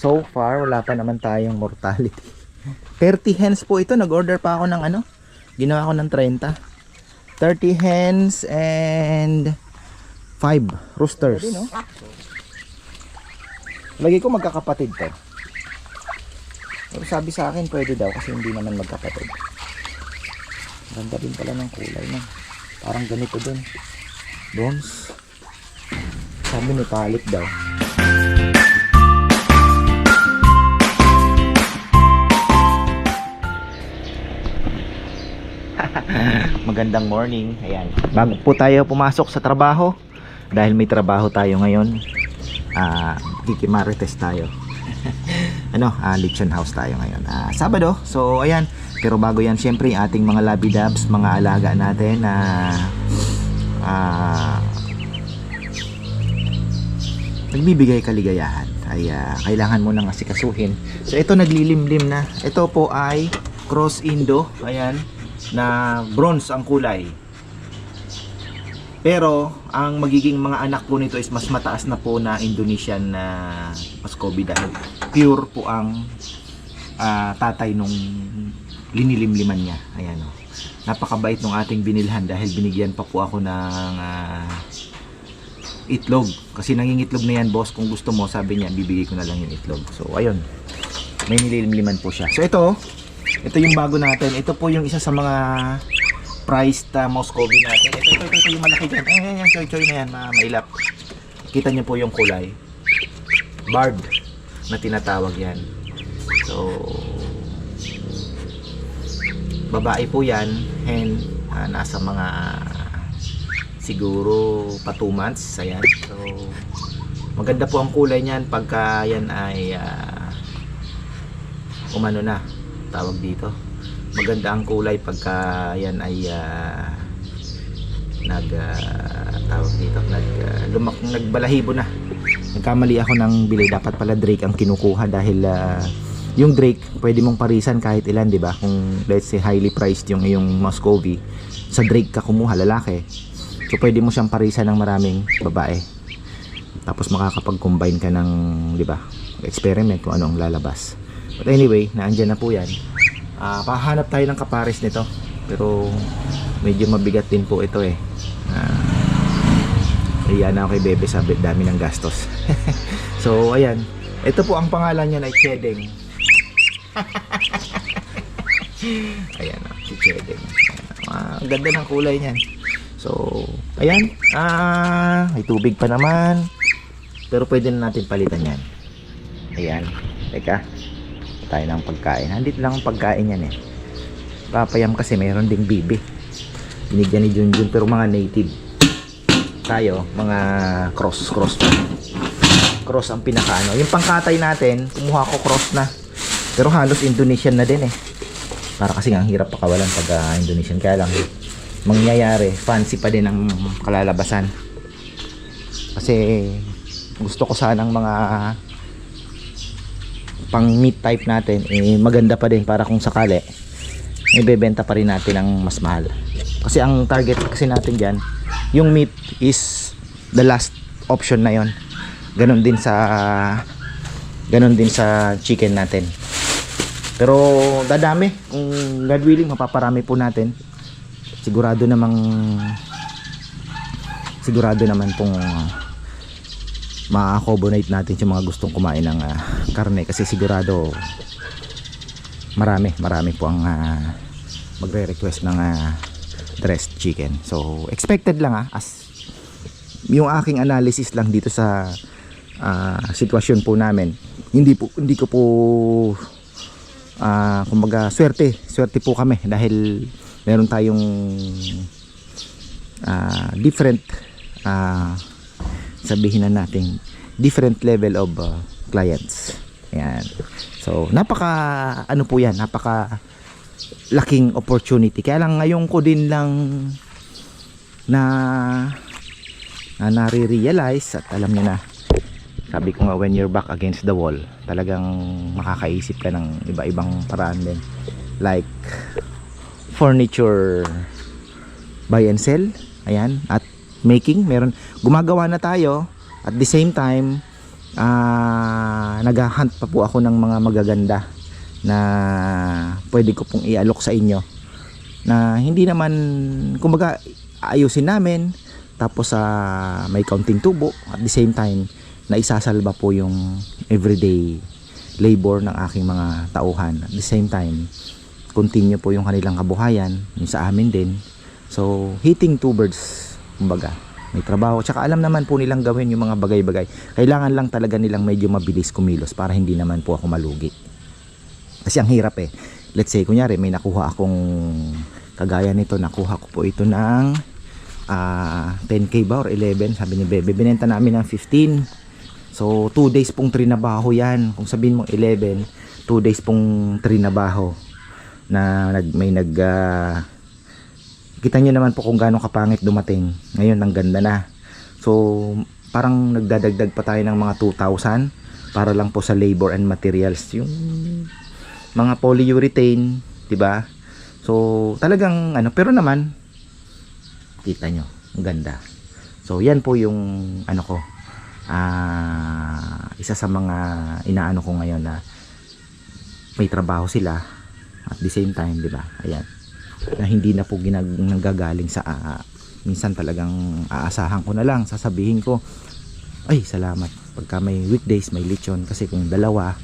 So far, wala pa naman tayong mortality. 30 hens po ito. Nag-order pa ako ng ano. Ginawa ko ng 30. 30 hens and 5 roosters. Pwede, no? Lagi ko magkakapatid to. Pero sabi sa akin pwede daw kasi hindi naman magkapatid. Ganda din pala ng kulay na. Parang ganito din. Bronze. Sabi ni palit daw. Magandang morning. Ayan. Bago po tayo pumasok sa trabaho, dahil may trabaho tayo ngayon, kikimarites tayo. Lechon house tayo ngayon. Sabado. So ayan. Pero bago yan, syempre ating mga labby dubs, mga alaga natin na nagbibigay kaligayahan ay kailangan mo nang asikasuhin. So ito naglilimlim na. Ito po ay cross Indo. Ayan. Na bronze ang kulay. Pero ang magiging mga anak po nito is mas mataas na po na Indonesian na Muscovy dahil pure po ang tatay nung linilimliman niya. Ayan o. Napakabait nung ating binilhan dahil binigyan pa po ako ng itlog. Kasi nangingitlog na yan, boss. Kung gusto mo, sabi niya, bibigay ko na lang yung itlog. So ayun. May nililimliman po siya. So ito yung bago natin. Ito po yung isa sa mga priced Muscovy natin. Ito yung malaki dyan. Ayan, choy na yan, mailap. Kita niyo po yung kulay. Barred na tinatawag yan. So babae po yan, hen, nasa mga siguro pa 2 months. Ayan. So maganda po ang kulay niyan pagka yan ay umano na tawag dito. Maganda ang kulay pagka yan ay tawag dito, nagbalahibo na. Nagkamali ako ng bili, dapat pala Drake ang kinukuha dahil yung Drake pwede mong parisan kahit ilan, di ba? Kung let's say highly priced yung Muscovy, sa Drake ka kumuha, lalaki. So pwede mo siyang parisan ng maraming babae. Tapos makakapag-combine ka ng, di ba? Experiment kung anong lalabas. But anyway, naandyan na po yan. Pahanap tayo ng kapares nito. Pero medyo mabigat din po ito eh. Iyan na ako kay Bebe, sabi dami ng gastos. So ayan. Ito po ang pangalan niya ay Chedeng. Ayan o, si Chedeng. Ang ganda ng kulay niyan. So ayan. May tubig pa naman. Pero pwede na natin palitan yan. Ayan. Teka, tayo ng pagkain. Handit lang ang pagkain yan eh. Papayam kasi mayroon ding bibi. Binigyan ni Junjun, pero mga native. Tayo, mga cross ang pinakaano. Yung pangkatay natin, kumuha ko cross na. Pero halos Indonesian na din eh. Para kasi nga ang hirap pakawalan pag Indonesian. Kaya lang, mangyayari, fancy pa din ang kalalabasan. Kasi gusto ko sanang mga pang meat type natin maganda pa din para kung sakali ibebenta pa rin natin ng mas mahal. Kasi ang target kasi natin dyan, yung meat is the last option na yon. Ganon din sa chicken natin. Pero dadami, kung God willing mapaparami po natin. Sigurado naman pong ma-accommodate natin yung mga gustong kumain ng karne, kasi sigurado marami po ang magre-request ng dressed chicken. So expected lang as yung aking analysis lang dito sa sitwasyon po namin. Hindi ko po kumbaga swerte po kami dahil meron tayong different sabihin na natin different level of clients. Ayan. So napaka laking opportunity. Kaya lang ngayon ko din lang nare-realize at alam niyo na, sabi ko nga, when you're back against the wall, talagang makakaisip ka ng iba-ibang paraan din, like furniture buy and sell. Ayan. At making, gumagawa na tayo at the same time naghahunt pa po ako ng mga magaganda na pwede ko pong ialok sa inyo, na hindi naman, kumbaga, ayusin namin, tapos may kaunting tubo, at the same time na isasalba po yung everyday labor ng aking mga tauhan. At the same time, continue po yung kanilang kabuhayan, yung sa amin din. So hitting two birds, kumbaga, may trabaho, tsaka alam naman po nilang gawin yung mga bagay-bagay. Kailangan lang talaga nilang medyo mabilis kumilos para hindi naman po ako malugi. Kasi ang hirap eh. Let's say, kunyari may nakuha akong kagaya nito, nakuha ko po ito ng 10k ba or 11, sabi ni Bebe, binenta namin ng 15. So 2 days pong trinabaho yan. Kung sabihin mo 11, 2 days pong trinabaho na kita nyo naman po kung gaano kapangit dumating. Ngayon ang ganda na. So parang nagdadagdag pa tayo ng mga 2,000 para lang po sa labor and materials, yung mga polyurethane, 'di ba? So talagang pero naman kita nyo, ang ganda. So yan po yung ko, isa sa mga inaano ko ngayon, na may trabaho sila at the same time, 'di ba? Ayan, na hindi na po nanggagaling sa minsan talagang aasahan ko na lang, sasabihin ko, ay salamat pagka may weekdays may lechon, kasi kung dalawa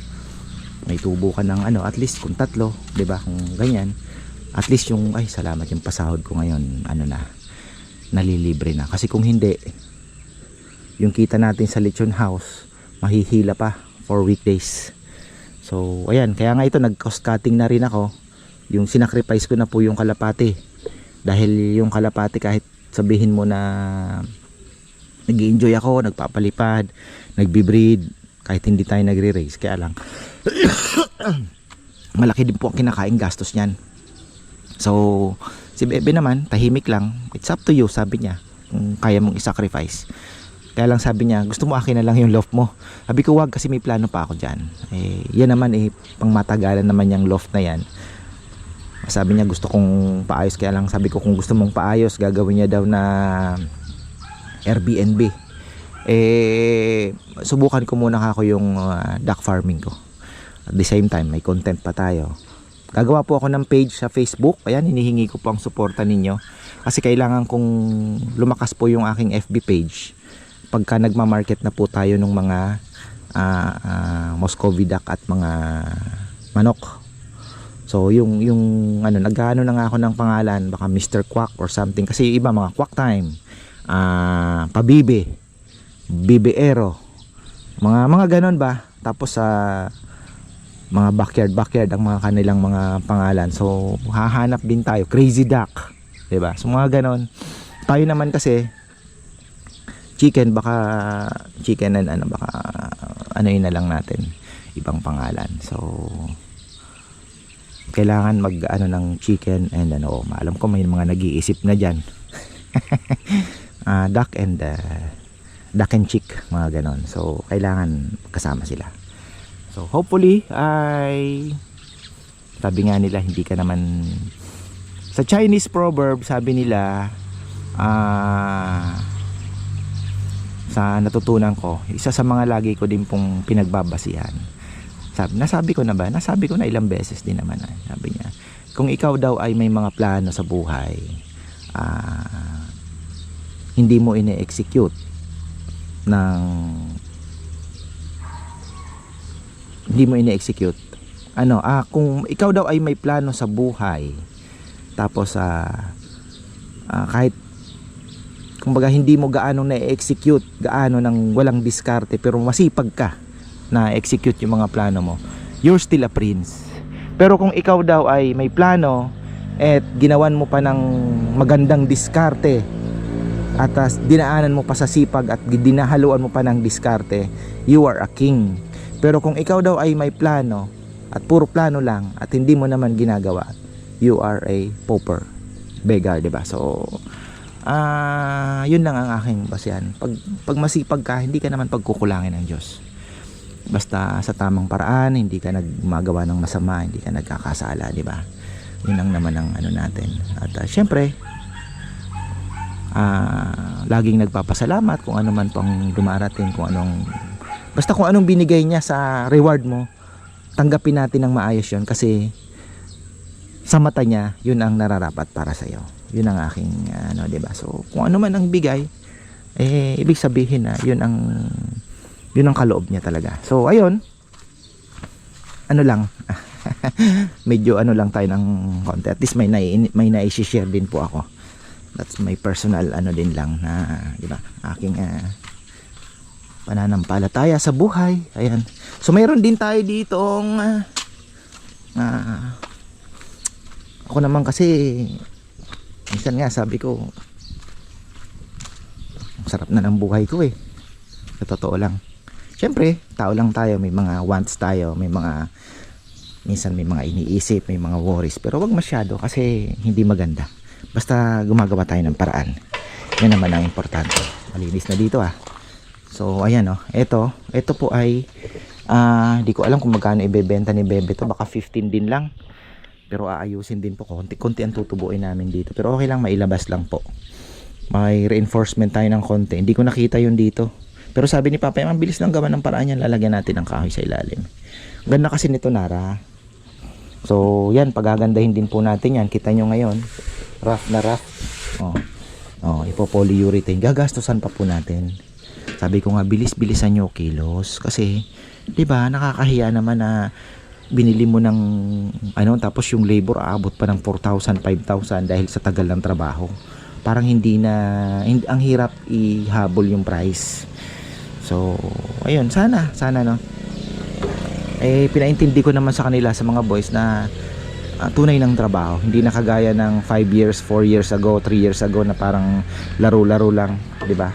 may tubo ka ng at least kung tatlo, 'di ba? Kung ganyan, at least yung ay salamat, yung pasahod ko ngayon nalilibre na. Kasi kung hindi, yung kita natin sa lechon house mahihila pa for weekdays. So ayan, kaya nga ito nag cost cutting na rin ako. Yung sinacrifice ko na po yung kalapati, dahil yung kalapati kahit sabihin mo na nag-i-enjoy ako, nagpapalipad, nagbi-breed, kahit hindi tayo nagre-raise, kaya lang malaki din po ang kinakain gastos niyan. So si Bebe naman tahimik lang, it's up to you, sabi niya, kung kaya mong i-sacrifice. Kaya lang sabi niya, gusto mo akin na lang yung loft mo. Sabi ko wag, kasi may plano pa ako dyan. Yan naman pang matagalan naman yung loft na yan. Sabi niya gusto kong paayos, kaya lang sabi ko kung gusto mong paayos, gagawin niya daw na Airbnb. Subukan ko muna ako yung duck farming ko. At the same time may content pa tayo. Gagawa po ako ng page sa Facebook. Ayan, hinihingi ko po ang suporta ninyo, kasi kailangan kong lumakas po yung aking FB page pagka nagma-market na po tayo ng mga Muscovy duck at mga manok. So yung nag-ano na nga ako ng pangalan, baka Mr. Quack or something, kasi iba mga Quack Time, Pabibe, Bibeero, mga ganon ba. Tapos mga backyard ang mga kanilang mga pangalan. So hahanap din tayo, Crazy Duck, 'di ba? So mga ganon. Tayo naman kasi chicken, baka chicken and baka yun na lang natin, ibang pangalan. So kailangan mag ng chicken and alam ko may mga nag-iisip na diyan. Duck and chick, mga ganon. So kailangan kasama sila. So hopefully ay sabi nga nila, hindi ka naman, sa Chinese proverb sabi nila, sa natutunan ko, isa sa mga lagi ko din pong pinagbabasihan, nasabi ko na ilang beses din naman, sabi niya, kung ikaw daw ay may mga plano sa buhay, hindi mo ine-execute kung ikaw daw ay may plano sa buhay, tapos kahit kumbaga hindi mo gaano na-execute, gaano ng walang diskarte, pero masipag ka na execute yung mga plano mo, you're still a prince. Pero kung ikaw daw ay may plano at ginawan mo pa ng magandang diskarte, at dinaanan mo pa sa sipag at dinahaluan mo pa ng diskarte, you are a king. Pero kung ikaw daw ay may plano at puro plano lang at hindi mo naman ginagawa, you are a pauper, beggar, diba? So yun lang ang aking basihan. Pag masipag ka, hindi ka naman pagkukulangin ng Diyos. Basta sa tamang paraan, hindi ka nagmagawa ng masama, hindi ka nagkakasala, diba? Yun lang naman ang natin. At syempre, laging nagpapasalamat kung ano man pang dumarating, kung anong Basta kung anong binigay niya sa reward mo, tanggapin natin ng maayos yun kasi sa mata niya, yun ang nararapat para sa iyo. Yun ang aking ano, 'di ba? So, kung ano man ang bigay, ibig sabihin na yun ang kaloob niya talaga. So, ayun. Ano lang, medyo ano lang tayo ng konti. At least may na-share din po ako. That's my personal ano din lang na, 'di ba? Aking pananampalataya sa buhay. Ayan. So mayroon din tayo ditong ako naman kasi minsan nga sabi ko ang sarap na ng buhay ko sa totoo lang. Syempre, tao lang tayo, may mga wants tayo, minsan may mga iniisip, may mga worries, pero wag masyado kasi hindi maganda. Basta gumagawa tayo ng paraan. Yan naman ang importante. Malinis na dito So ayan ito po ay di ko alam kung magkano ibebenta ni Bebe to, baka 15 din lang. Pero aayusin din po, konti ang tutubuin namin dito. Pero okay lang, mailabas lang po. May reinforcement tayo ng konti. Hindi ko nakita yun dito. Pero sabi ni Papa, ang bilis lang gawa ng paraan yan, lalagyan natin ng kahoy sa ilalim. Ganda kasi nito, Nara. So yan, pagagandahin din po natin yan. Kita nyo ngayon, rough na rough. Ipo-polyurethane. Gagastusan pa po natin. Sabi ko nga, bilis-bilisan nyo kilos. Kasi, di ba, nakakahiya naman na binili mo ng tapos yung labor aabot pa ng 4,000, 5,000 dahil sa tagal ng trabaho. Parang ang hirap ihabol yung price. So, ayun, sana pinaintindi ko naman sa kanila, sa mga boys na tunay ng trabaho. Hindi na kagaya ng 5 years, 4 years ago, 3 years ago na parang laro-laro lang, di ba?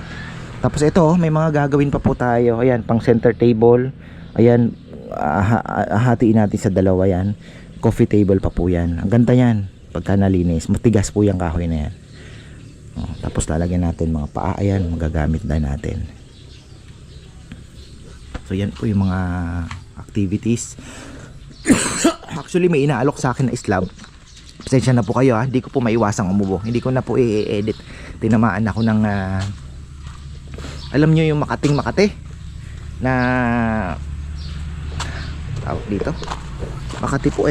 Tapos ito, may mga gagawin pa po tayo. Ayan, pang center table. Ayan, hatiin natin sa dalawa yan. Coffee table pa po yan. Ang ganda yan pagka nalinis. Matigas po yung kahoy na yan. Tapos lalagyan natin mga paa. Ayan, magagamit na natin. So yan po yung mga activities. Actually may inaalok sa akin na slab. Pasensya na po kayo hindi ko po maiwasang umubo. Hindi ko na po i-edit. Tinamaan ako ng alam nyo yung Makate na tawag dito, Makati po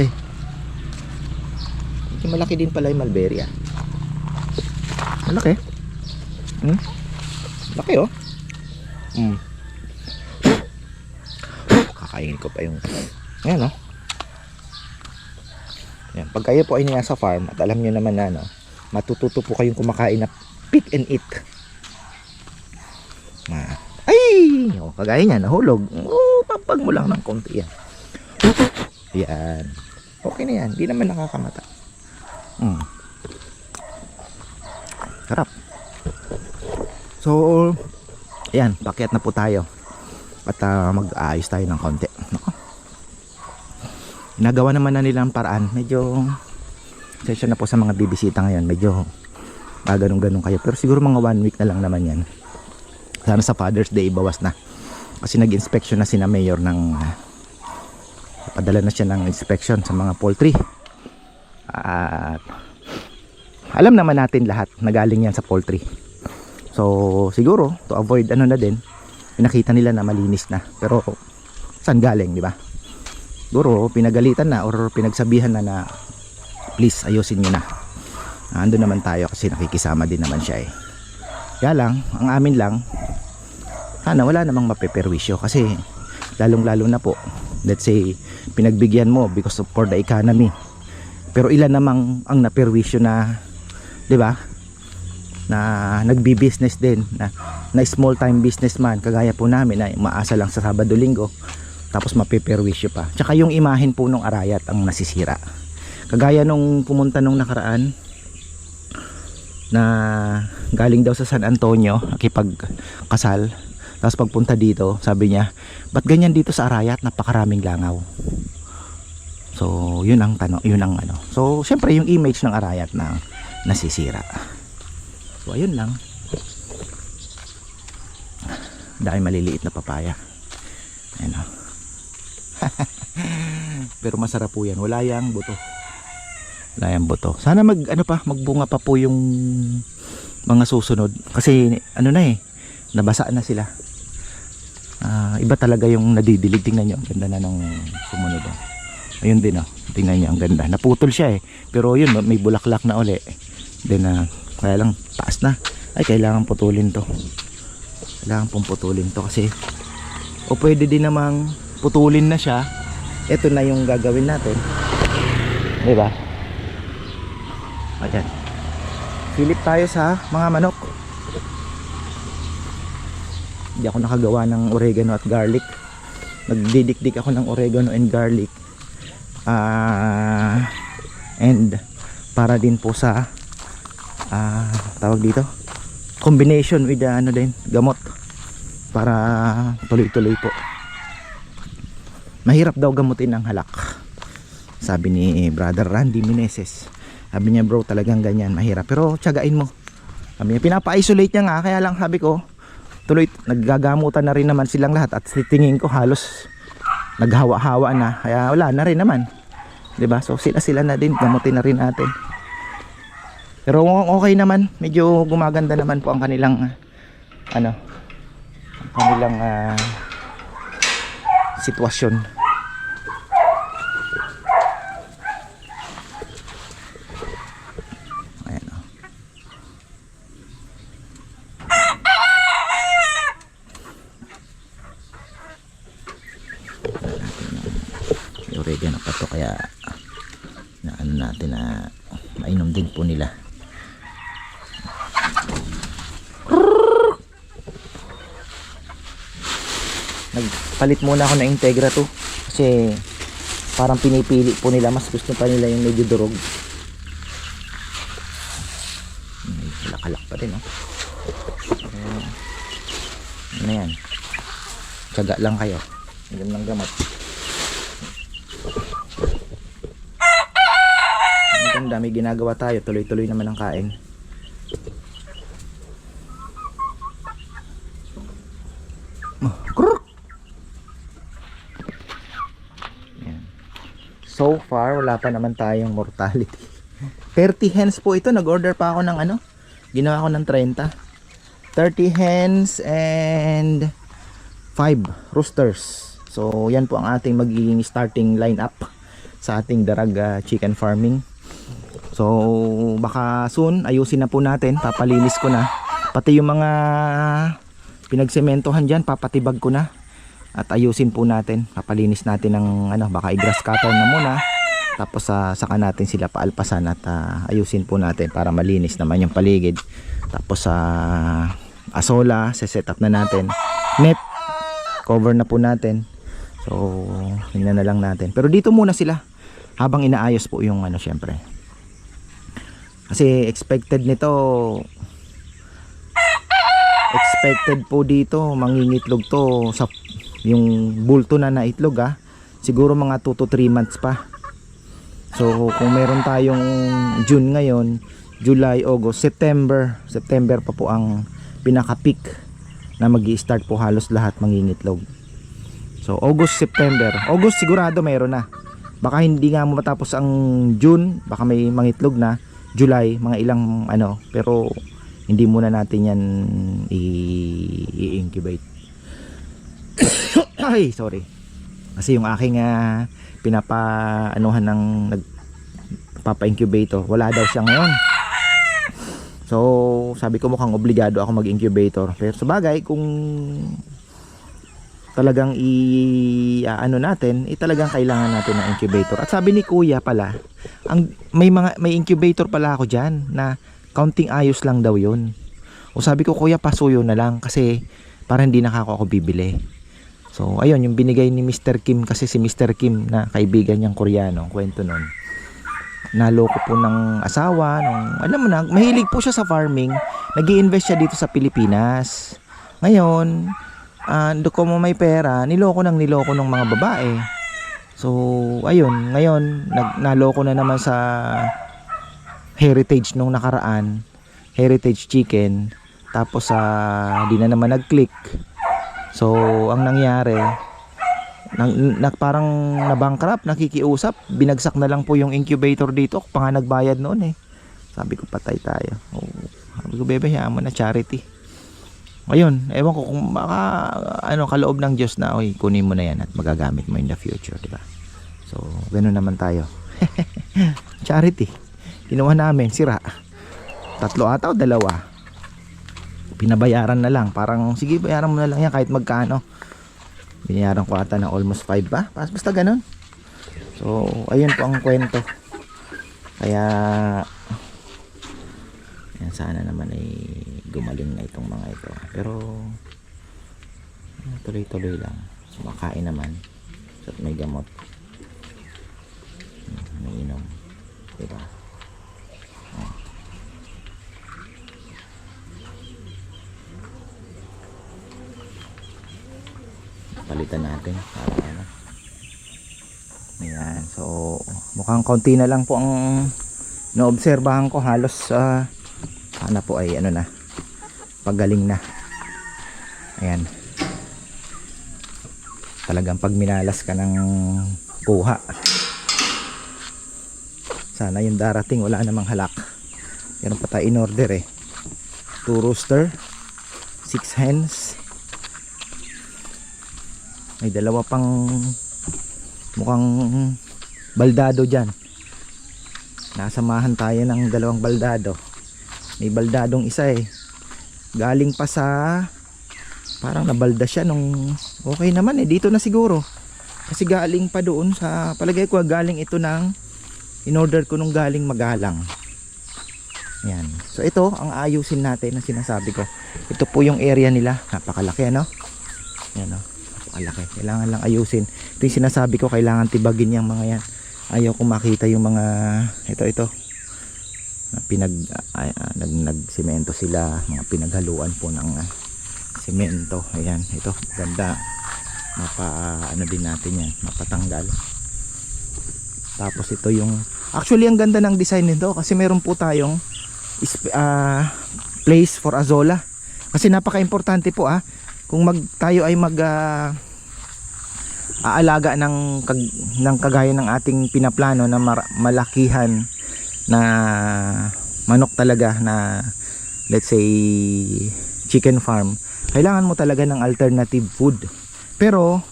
malaki din pala yung mulberry malaki laki kakainin ko pa yung ayan yan. Pag kayo po ay nasa farm at alam nyo naman na matututo po kayong kumakain na pick and eat. Ay! Kagaya niya, nahulog. Pampag mo lang ng konti yan. Yan. Okay na yan. Di naman nakakamata. Sarap. So, ayan. Pakyat na po tayo. At mag-aayos tayo ng konti. Ginagawa naman na nila ang paraan. Medyo session na po sa mga bibisita ngayon. Medyo ganun-ganun kayo. Pero siguro mga 1 week na lang naman yan. Sana sa Father's Day bawas na. Kasi nag-inspection na sina Mayor ng padala na siya ng inspection sa mga poultry. At alam naman natin lahat na galing yan sa poultry. So siguro to avoid na din, pinakita nila na malinis na. Pero saan galing, di ba? Siguro pinagalitan na or pinagsabihan na please ayusin niyo na. Ando naman tayo kasi nakikisama din naman siya Kaya lang, ang amin lang, sana wala namang mapeperwisyo kasi lalong-lalo na po, let's say, pinagbigyan mo because of for the economy. Pero ilan namang ang naperwisyo na, 'di ba? Na nagbi-business din, na small time businessman kagaya po namin na umaasa lang sa Sabado Linggo tapos mapeperwisyo pa. Tsaka yung imahen po nung Arayat ang nasisira. Kagaya nung pumunta nung nakaraan na galing daw sa San Antonio nakipagkasal, tapos pagpunta dito sabi niya, ba't ganyan dito sa Arayat, napakaraming langaw. So yun ang tanong, yun ang so syempre yung image ng Arayat na nasisira. So ayun lang, dahil maliliit na papaya pero masarap po yan, wala yang buto. Sana magbunga pa po yung mga susunod kasi nabasa na sila. Iba talaga yung nadidilig. Tingnan nyo, ang ganda na ng sumunod. Ayun din, tingnan nyo, ang ganda. Naputol siya pero yun, may bulaklak na uli. Then kaya lang taas na. Ay, kailangan putulin to. Kailangan pong putulin to kasi pwede din namang putulin na siya. Ito na yung gagawin natin, diba? Ayan, silip tayo sa mga manok. Hindi ako nakagawa ng oregano at garlic. Nagdidikdik ako ng oregano and garlic, and para din po sa tawag dito, combination with din, gamot, para tuloy-tuloy po. Mahirap daw gamutin ng halak, sabi ni Brother Randy Meneses. Sabi niya, bro, talagang ganyan, mahirap, pero tiyagain mo. Sabi niya, pinapa-isolate niya nga, kaya lang sabi ko, tuloy, naggagamutan na rin naman silang lahat. At tingin ko halos naghawa-hawa na, kaya wala na rin naman, diba? So sila na din, gamutin na rin natin. Pero okay naman, medyo gumaganda naman po ang kanilang sitwasyon. Oregano pa to, kaya na natin na mainom din po nila. Nagpalit muna ako ng Integra to kasi parang pinipili po nila, mas gusto pa nila yung medyo durog. Kalak-kalak pa din, ano yan, tiyaga lang kayo, inom ng gamot. Ang dami ginagawa tayo, tuloy-tuloy naman ang kain. So far wala pa naman tayong mortality. 30 hens po ito. Nag-order pa ako ng ginawa ko ng 30 hens and 5 roosters. So yan po ang ating magiging starting lineup sa ating darag chicken farming. So baka soon ayusin na po natin, papalinis ko na pati yung mga pinagsementohan dyan, papatibag ko na at ayusin po natin, papalinis natin ng baka i-grass cutter na muna, tapos saka natin sila paalpasan at ayusin po natin para malinis naman yung paligid. Tapos asola, set up na natin, net cover na po natin. So tingnan na lang natin, pero dito muna sila habang inaayos po yung syempre. Kasi expected po dito mangingitlog to sa yung bulto na itlog siguro mga 2 to 3 months pa. So kung meron tayong June ngayon, July, August, September pa po ang pinaka peak na magi-start po halos lahat mangingitlog. So August, September, August sigurado meron na, baka hindi nga matapos ang June, baka may mangitlog na July, mga ilang pero hindi muna natin yan i-incubate. Ay, sorry. Kasi yung aking pinapa-anuhan ng nagpapa-incubator, wala daw siya ngayon. So, sabi ko mukhang obligado ako mag-incubator. Pero sa bagay, kung talagang natin, talagang kailangan natin ng incubator. At sabi ni Kuya pala, may incubator pala ako diyan na counting ayos lang daw 'yun. O sabi ko, Kuya, pasuyo na lang kasi para hindi na ako bibili. So ayun, yung binigay ni Mr. Kim, kasi si Mr. Kim na kaibigan niyang Koreano, kwento nun, naloko po ng asawa alam mo na, mahilig po siya sa farming, nag-i-invest siya dito sa Pilipinas. Ngayon ko mo may pera, niloko ng mga babae. So ayun, ngayon naloko na naman sa Heritage nung nakaraan, Heritage Chicken, tapos di na naman nag-click. So ang nangyari, parang na-bankrupt, nakikiusap, binagsak na lang po yung incubator dito, pa nga nagbayad noon. Sabi ko, patay tayo. Sabi ko, bebe, hayaan mo na, charity. Ayun, ewan ko kung baka ano kaloob ng Diyos na oy, kunin mo na yan at magagamit mo in the future, di ba? So, ganoon naman tayo. Charity. Kinuha namin, sira. 3 ata o 2. Pinabayaran na lang. Parang, sige, bayaran mo na lang yan kahit magkano. Binayaran ko ata ng almost 5 ba? Basta ganun. So, ayun po ang kwento. Kaya, yan, sana naman ay gumaling na itong mga ito. Pero, tuloy-tuloy lang. Makain naman. At may gamot. May inom. Diba? Palitan natin para ano. Ayan. So, mukhang konti na lang po ang naobserbahan ko. Halos sana po ay ano na, pagaling na. Ayan. Talagang pag minalas ka ng kuha, sana yung darating wala namang halak. Meron pa tayo in order 2 rooster, 6 hens, may 2 pang mukhang baldado dyan. Nasamahan tayo ng 2 baldado. May baldadong isa galing pa sa, parang nabalda siya nung okay naman dito na siguro. Kasi galing pa doon sa, palagay ko galing ito ng in order ko nung galing Magalang. Yan. So ito ang ayusin natin na sinasabi ko. Ito po yung area nila. Napakalaki ano? Yan napakalaki. Kailangan lang ayusin. Ito yung sinasabi ko, kailangan tibagin yung mga yan. Ayaw ko makita yung mga ito nagsemento sila, mga pinaghaluan po ng semento. Ayan, ito ganda. Ano din natin yan, mapatanggal. Tapos ito yung, actually ang ganda ng design nito kasi meron po tayong place for azolla. Kasi napaka-importante po kung tayo ay aalaga ng kagaya ng ating pinaplano na malakihan na manok talaga, na let's say chicken farm, kailangan mo talaga ng alternative food. Pero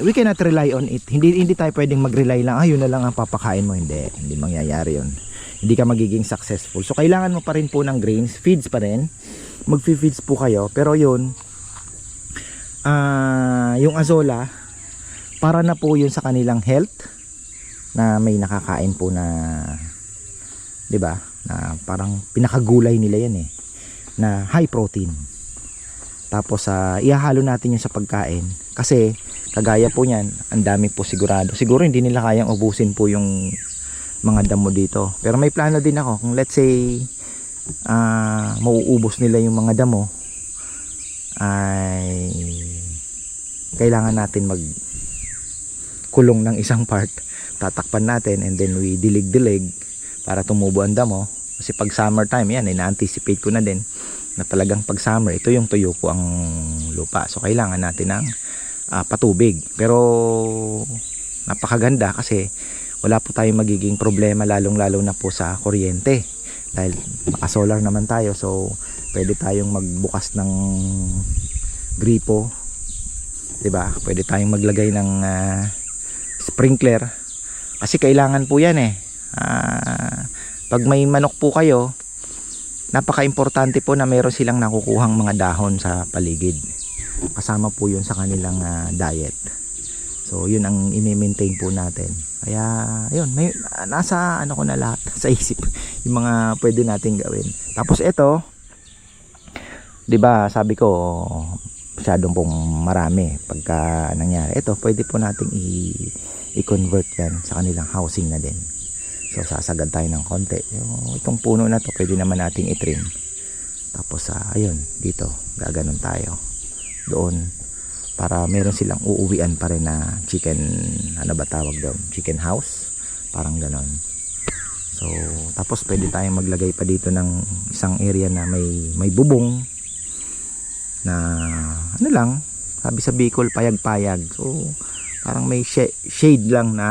we cannot rely on it. Hindi tayo pwedeng mag-rely lang yun na lang ang papakain mo. Hindi mangyayari yun. Hindi ka magiging successful. So kailangan mo pa rin po ng grains, feeds pa rin. Magfi-feeds po kayo. Pero yun, yung azolla, para na po yun sa kanilang health, na may nakakain po na, 'di ba? Na parang pinakagulay nila yan na high protein. Tapos ihahalo natin yun sa pagkain kasi kagaya po niyan, ang dami po siguro hindi nila kayang ubusin po yung mga damo dito. Pero may plano din ako kung let's say mauubos nila yung mga damo, ay kailangan natin magkulong ng isang part, tatakpan natin, and then we dilig para tumubo ang damo. Kasi pag summer time yan, na-anticipate ko na din na talagang pag summer, ito yung tuyo po ang lupa. So kailangan natin ng patubig. Pero napakaganda kasi wala po tayong magiging problema, lalong-lalo na po sa kuryente. Dahil maka-solar naman tayo, so pwede tayong magbukas ng gripo, 'di ba? Pwede tayong maglagay ng sprinkler. Kasi kailangan po yan pag may manok po kayo, napaka-importante po na meron silang nakukuhang mga dahon sa paligid. Kasama po yun sa kanilang diet. So yun ang i-maintain po natin. Kaya yun, may nasa ano ko na lahat sa isip yung mga pwede nating gawin. Tapos ito, 'di ba, sabi ko masyadong pong marami pagka nangyari. Ito, pwede po nating i-convert yan sa kanilang housing na din. So sasagad tayo ng konti. Itong puno na to pwede naman nating i-trim. Tapos ayun, dito gaganon tayo doon para meron silang uuwian pa rin na chicken, ano ba tawag doon, chicken house, parang ganon. So tapos pwede tayong maglagay pa dito ng isang area na may bubong na ano lang, sabi sa Bicol, payag-payag. So parang may shade lang na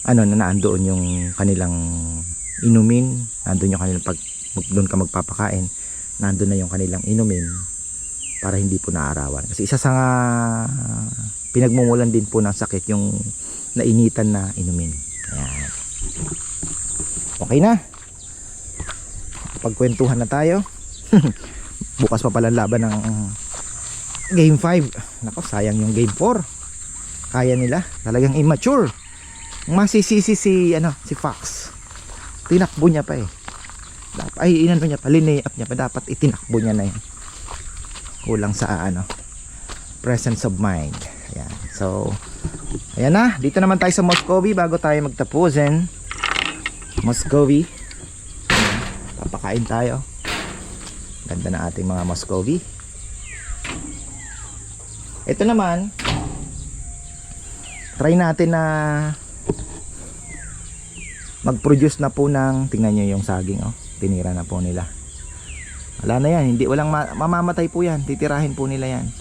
ano na naandoon yung kanilang inumin, nandoon yung kanilang doon ka magpapakain. nandun na yung kanilang inumin para hindi po naarawan. Kasi isa sa pinagmumulan din po ng sakit yung nainitan na inumin. Ayan. Okay na. Pagkwentuhan na tayo. Bukas pa pala laban ng game 5. Nako, sayang yung game 4. Kaya nila, talagang immature. Masisisi si Fox. Tinakbo niya pa eh. Ay, inano niya pa, linay up niya pa, dapat itinakbo niya na yun. Kulang sa presence of mind. Ayan. So, ayan na, dito naman tayo sa Muscovy bago tayo magtapusin. Muscovy. Papakain tayo. Ganda na ating mga Muscovy. Ito naman, try natin na mag-produce na po ng, tingnan nyo yung saging, oh. Tinira na po nila. Wala na yan, walang mamamatay po yan. Titirahin po nila yan.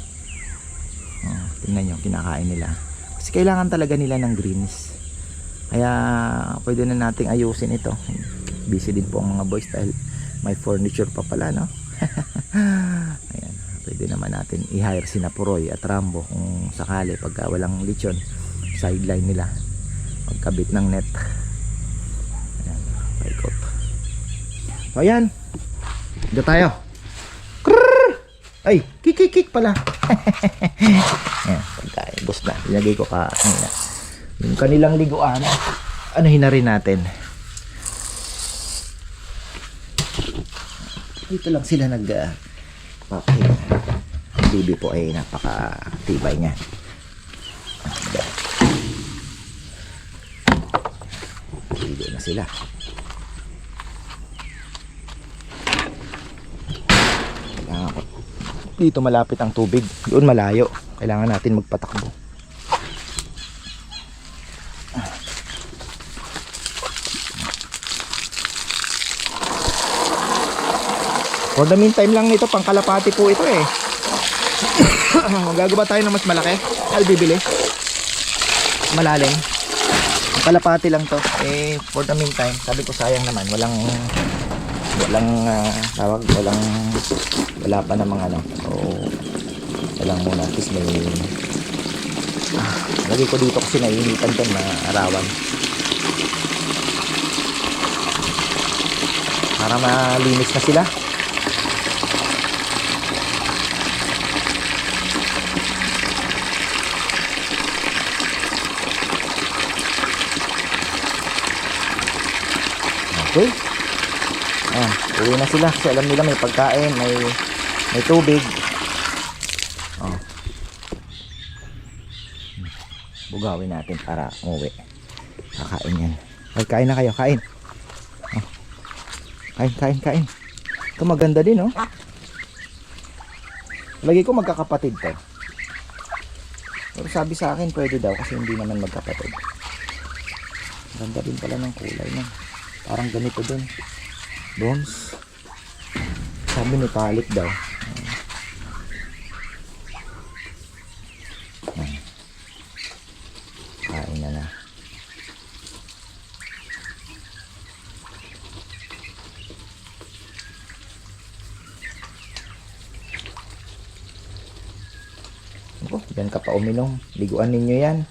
Oh, tingnan nyo, kinakain nila. Kasi kailangan talaga nila ng greens. Kaya pwede na nating ayusin ito. Busy din po ang mga boys dahil may furniture pa pala, no? Ayan, pwede naman natin i-hire si Napuroy at Rambo kung sakali pagka walang lechon, sideline nila pagkabit ng net. Ayan, paikot. So ayan, dito tayo. Krrrr! Ay, kik pala. Ayan, pagkain, bus na, ilagay ko yung kanilang liguan. Anuhin na rin natin. Dito lang sila papahinga. Ang bibi po ay napaka-tibay niya. Dito na sila. Dito malapit ang tubig. Doon malayo. Kailangan natin magpatakbo. For the meantime lang nito, pang kalapati po ito eh. Magagawa tayo ng mas malaki. I'll bibili. Malalim. Ang kalapati lang to. Eh, for the meantime, sabi ko sayang naman. Wala pa namang ano. So, walang muna. At least may lagi ko dito kasi naiinitan to na arawan. Para malinis na sila. Okay. Uwi na sila kasi alam nila may pagkain, may tubig. Bugawin natin para umuwi. Kakain yan. Ay, kain na kayo, kain. Kain. Ito maganda din, oh. Lagi ko magkakapatid to. Pero sabi sa akin pwede daw kasi hindi naman magkapatid. Ganda din pala ng kulay na. Parang ganito din. Bones. Sabi ni Palik daw. Kain na. Oh, yan ka pa uminom. Liguan ninyo yan.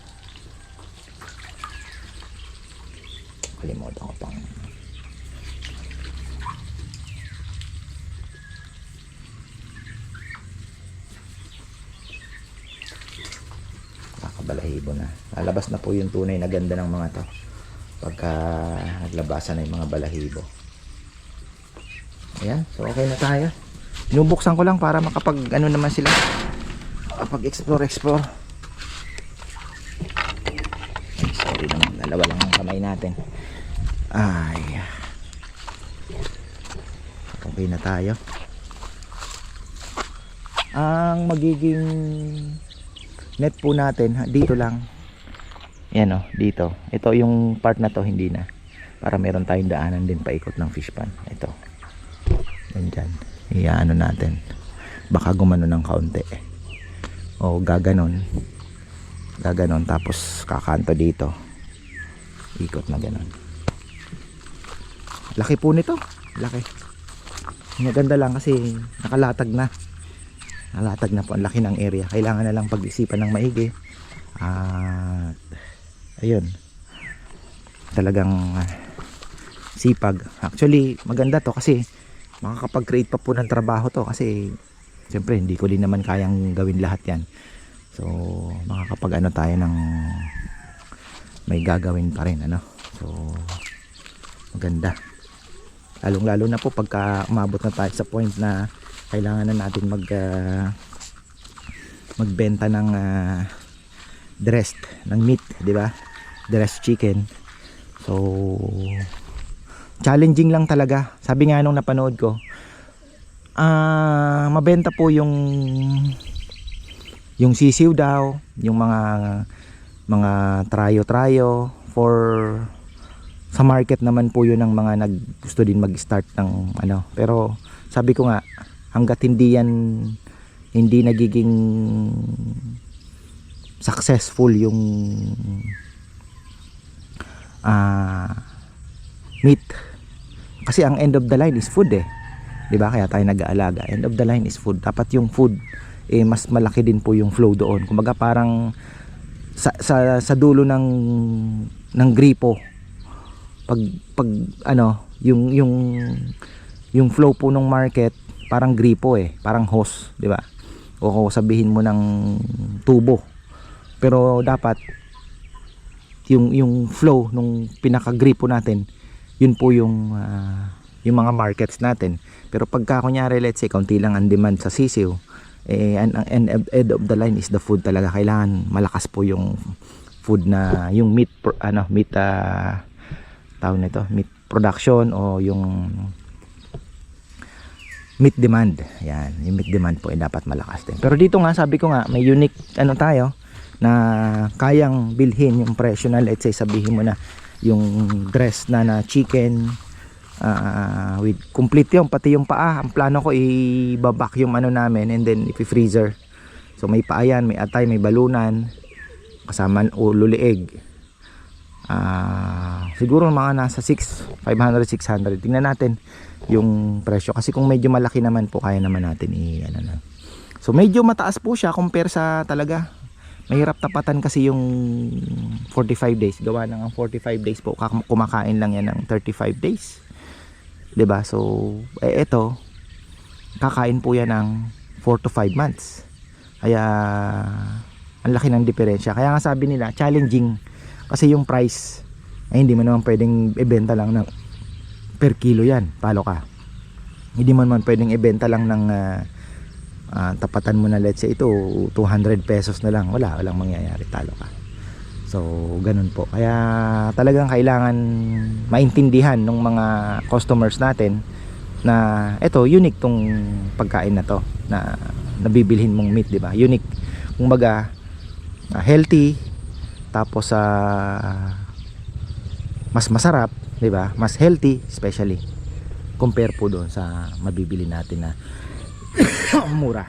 Kalimutan ko pang balahibo na. Lalabas na po yung tunay na ganda ng mga to pagka naglabasan na yung mga balahibo. Ayan, so okay na tayo. Binubuksan ko lang para makapag ano naman sila, makapag explore. Ay, sorry naman, dalawa lang ang kamay natin. Ay, okay na tayo. Ang magiging net po natin dito lang. Yan o, dito. Ito yung part na to hindi na. Para meron tayong daanan din paikot ng fish pan. Ito. Yan dyan. Iyaano natin. Baka gumano ng kaunti. O gaganon. Gaganon. Tapos kakanto dito. Ikot na ganon. Laki po nito. Laki. Maganda lang kasi nakalatag na. Nalatag na po, ang laki ng area. Kailangan na lang pag-isipan ng maigi. At ayun, talagang sipag. Actually maganda to kasi makakapag-create pa po ng trabaho to, kasi siyempre hindi ko din naman kayang gawin lahat yan. So makakapag ano tayo ng may gagawin pa rin, ano. So maganda, lalong lalo na po pagka umabot na tayo sa point na kailangan na natin magbenta ng dressed ng meat, di ba? Dressed chicken. So challenging lang talaga. Sabi nga nung napanood ko, mabenta po yung sisiw daw, yung mga trayo for sa market naman po yun ng mga gusto din mag-start ng ano. Pero sabi ko nga, hangga't hindi nagiging successful yung meat, kasi ang end of the line is food, 'di ba? Kaya tayo nag-aalaga. End of the line is food. Dapat yung food mas malaki din po yung flow doon. Kumbaga parang sa dulo ng gripo, pag ano, yung flow po ng market parang gripo, parang hose, 'di ba? O sabihin mo ng tubo. Pero dapat yung flow nung pinaka-gripo natin, yun po yung mga markets natin. Pero pagka kunyari let's say kaunti lang ang demand sa sisiw, and end of the line is the food talaga. Kailangan malakas po yung food, na yung meat tawag nito, meat production, o yung meat demand. Yan, yung meat demand po dapat malakas din. Pero dito nga, sabi ko nga, may unique ano tayo na kayang bilhin yung presyo na, let's say sabihin mo na yung dress na chicken, with complete yung pati yung paa. Ang plano ko ibabak yung ano namin, and then ipi-freezer. So may paa yan, may atay, may balunan, kasama ulo, lieg. Siguro mga nasa 500-600. Tingnan natin yung presyo, kasi kung medyo malaki naman po, kaya naman natin ano na. So medyo mataas po siya compare sa talaga. Mahirap tapatan kasi yung 45 days. Gawa ng 45 days po, kumakain lang yan ng 35 days. 'Di ba? So ito, kakain po yan ng 4 to 5 months. Kaya ang laki ng diferensya. Kaya nga sabi nila, challenging. Kasi yung price ay hindi mo naman pwedeng ibenta lang ng per kilo yan. Palo ka. Hindi mo naman pwedeng ibenta lang ng tapatan mo na let's say ito 200 pesos na lang. Walang mangyayari, talo ka. So ganun po. Kaya talagang kailangan maintindihan ng mga customers natin na ito unique tong pagkain na to na nabibilhin mong meat, di ba? Unique. Kumbaga healthy, tapos mas masarap, di ba? Mas healthy especially compare po doon sa mabibili natin na mura.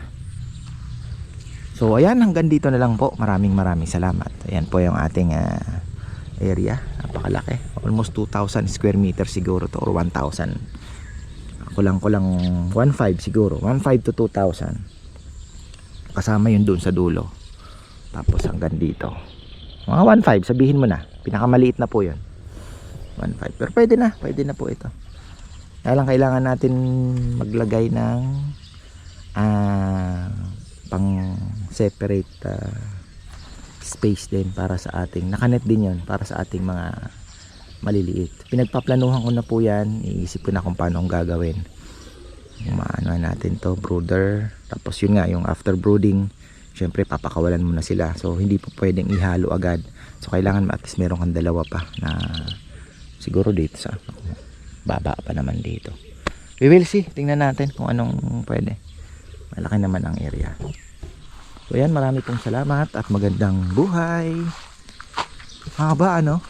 So ayan, hanggang dito na lang po. Maraming salamat. Ayan po yung ating area. Napakalaki. Almost 2,000 square meters siguro to, or 1,000. Kulang 1,500 siguro. 1,500 to 2,000. Kasama yun doon sa dulo. Tapos hanggang dito. Mga 1,500 sabihin mo na. Pinakamaliit na po yun. 1,500. Pero pwede na po ito. Kaya lang kailangan natin maglagay ng pang separate space din para sa ating, nakanet din yon para sa ating mga maliliit. Pinagpaplanuhan ko na po yan. Iisip ko na kung paano ang gagawin. Maano natin to, brooder. Tapos yun nga, yung after brooding, syempre papakawalan mo na sila. So hindi po pwedeng ihalo agad. So kailangan at least meron kang dalawa pa na siguro dito sa baba pa naman dito. We will see. Tingnan natin kung anong pwede. Malaki naman ang area. So yan, marami pong salamat at magandang buhay. Haba ano?